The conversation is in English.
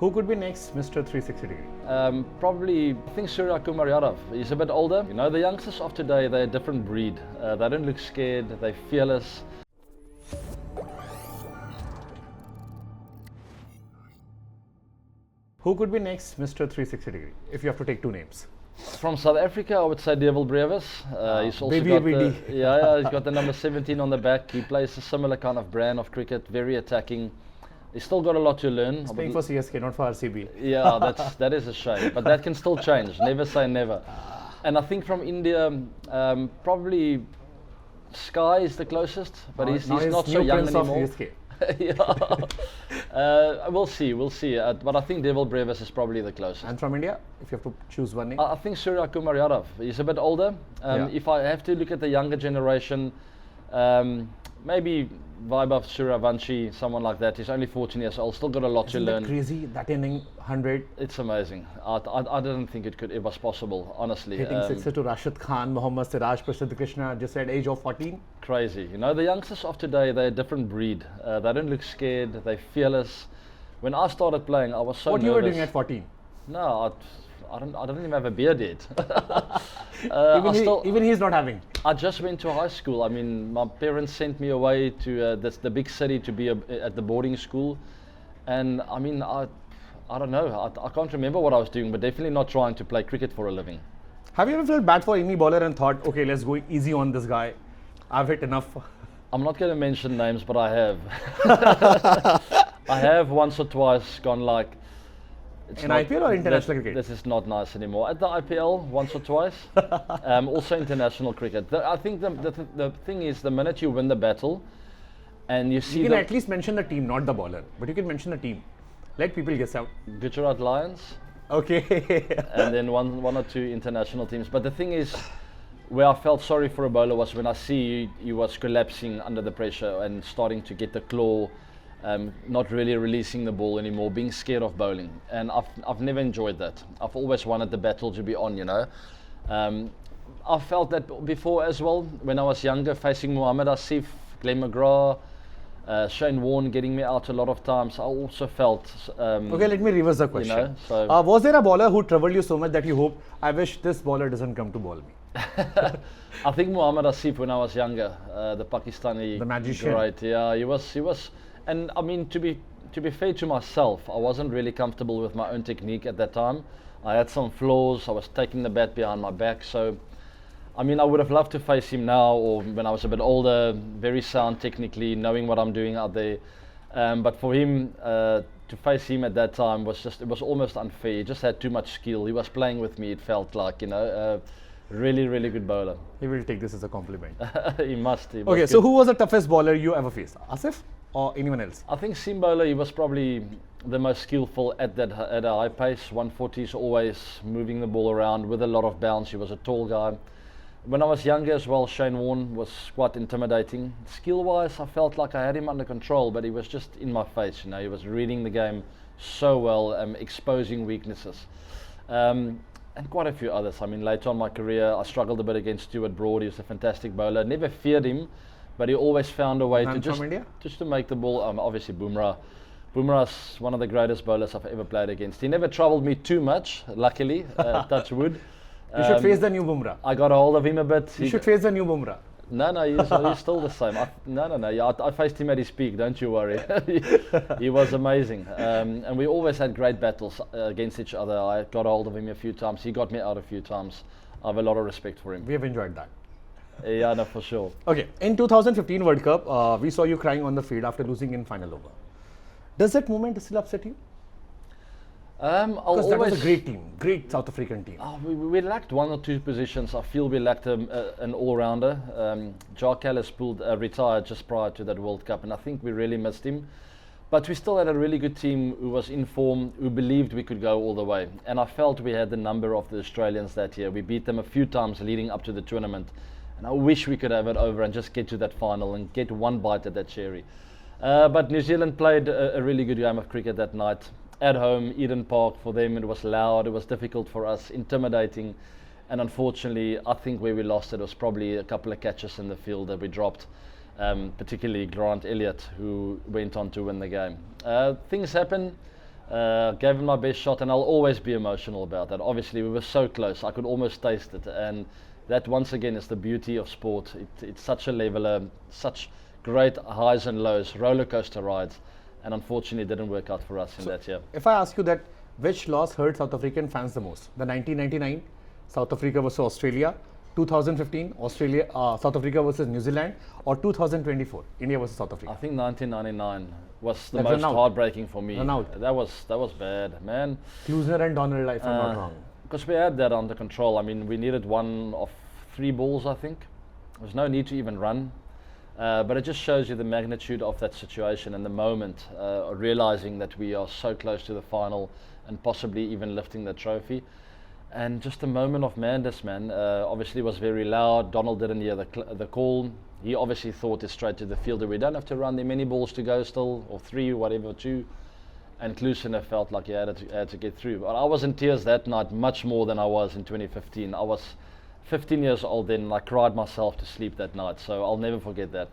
Who could be next Mr. 360 degree? Probably, I think Suryavanshi. He's a bit older. You know, the youngsters of today, they're a different breed. They don't look scared, they're fearless. Who could be next Mr. 360 degree, if you have to take two names? From South Africa, I would say Vaibhav Suryavanshi. He's also Baby got VD. he's got the number 17 on the back. He plays a similar kind of brand of cricket, very attacking. He's still got a lot to learn. He's playing for CSK, not for RCB. Yeah, that is a shame, but that can still change. Never say never. And I think from India, probably Sky is the closest, but he's not so young anymore. Yeah, we'll see. But I think Vaibhav Suryavanshi is probably the closest. And from India, if you have to choose one name? I think Suryavanshi. He's a bit older. If I have to look at the younger generation, maybe Vaibhav Suryavanshi, someone like that. He's only 14 years old, still got a lot to learn. That crazy, that inning 100. It's amazing. I didn't think it was possible, honestly. Hitting sixer to Rashid Khan, Mohammad Siraj, Prashant Krishna, just at age of 14. Crazy. You know, the youngsters of today, they're a different breed. They don't look scared, they're fearless. When I started playing, I was so nervous. What you were doing at 14? No, I don't even have a beard yet. Even he's not having. I just went to high school. I mean, my parents sent me away to the big city to be at the boarding school, and I mean, I don't know. I can't remember what I was doing, but definitely not trying to play cricket for a living. Have you ever felt bad for any bowler and thought, okay, let's go easy on this guy? I've hit enough. I'm not going to mention names, but I have. I have once or twice gone like. In IPL or international cricket? This is not nice anymore. At the IPL, once or twice. Also international cricket. I think the thing is, the minute you win the battle, and you see you can at least mention the team, not the bowler, but you can mention the team. Let people guess out. Gujarat Lions. Okay. And then one or two international teams. But the thing is, where I felt sorry for a bowler was when I see he was collapsing under the pressure and starting to get the claw. Not really releasing the ball anymore, being scared of bowling, and I've never enjoyed that. I've always wanted the battle to be on, you know. I felt that before as well when I was younger, facing Mohammad Asif, Glenn McGrath, Shane Warne getting me out a lot of times. I also felt. Okay, let me reverse the question. You know, was there a bowler who troubled you so much that you hope, I wish this bowler doesn't come to bowl me? I think Mohammad Asif when I was younger, the Pakistani, the magician. Right? Yeah, he was. And I mean, to be fair to myself, I wasn't really comfortable with my own technique at that time. I had some flaws. I was taking the bat behind my back. So, I mean, I would have loved to face him now, or when I was a bit older, very sound technically, knowing what I'm doing out there. But for him, to face him at that time it was almost unfair. He just had too much skill. He was playing with me. It felt like, you know, really, really good bowler. He will take this as a compliment. He must. Okay, so who was the toughest bowler you ever faced? Asif? Or anyone else? I think seam bowler, he was probably the most skillful at a high pace. 140s, always moving the ball around with a lot of bounce. He was a tall guy. When I was younger as well, Shane Warne was quite intimidating. Skill-wise, I felt like I had him under control, but he was just in my face. You know, he was reading the game so well, exposing weaknesses. And quite a few others. I mean, later on in my career, I struggled a bit against Stuart Broad. He was a fantastic bowler. Never feared him. But he always found a way to just to make the ball. Obviously, Bumrah. Bumrah's one of the greatest bowlers I've ever played against. He never troubled me too much, luckily, touch wood. You should face the new Bumrah. I got a hold of him a bit. You should face the new Bumrah. No, he's still the same. I faced him at his peak, don't you worry. He was amazing. And we always had great battles against each other. I got a hold of him a few times. He got me out a few times. I have a lot of respect for him. We have enjoyed that. Yeah, no, for sure. Okay, in 2015 World Cup, we saw you crying on the field after losing in final over. Does that moment still upset you? Because that was a great team, great South African team. We lacked one or two positions. I feel we lacked an all-rounder. Jacques Callis retired just prior to that World Cup, and I think we really missed him. But we still had a really good team who was in form, who believed we could go all the way. And I felt we had the number of the Australians that year. We beat them a few times leading up to the tournament. And I wish we could have it over and just get to that final and get one bite at that cherry. But New Zealand played a really good game of cricket that night. At home, Eden Park, for them it was loud, it was difficult for us, intimidating. And unfortunately, I think where we lost it was probably a couple of catches in the field that we dropped. Particularly Grant Elliott, who went on to win the game. Things happen. Gave it my best shot, and I'll always be emotional about that. Obviously, we were so close. I could almost taste it, and that once again is the beauty of sport. It's such a leveler, such great highs and lows, roller coaster rides, and unfortunately, it didn't work out for us in that year. If I ask you that, which loss hurt South African fans the most? The 1999 South Africa versus Australia, 2015 South Africa versus New Zealand, or 2024 India versus South Africa? I think 1999 was the That most run out. heartbreaking for me. Run out. That was bad, man. Klusner and Donald, if I'm not wrong. Because we had that under control. I mean, we needed one of 3 balls, I think. There's no need to even run. But it just shows you the magnitude of that situation and the moment, realizing that we are so close to the final and possibly even lifting the trophy. And just a moment of madness, man. Obviously it was very loud. Donald didn't hear the call. He obviously thought it's straight to the fielder. We don't have to run. There are many balls to go still, or 3, whatever, 2. And Klusner felt like he had to get through. But I was in tears that night, much more than I was in 2015. I was 15 years old then, and I cried myself to sleep that night. So I'll never forget that.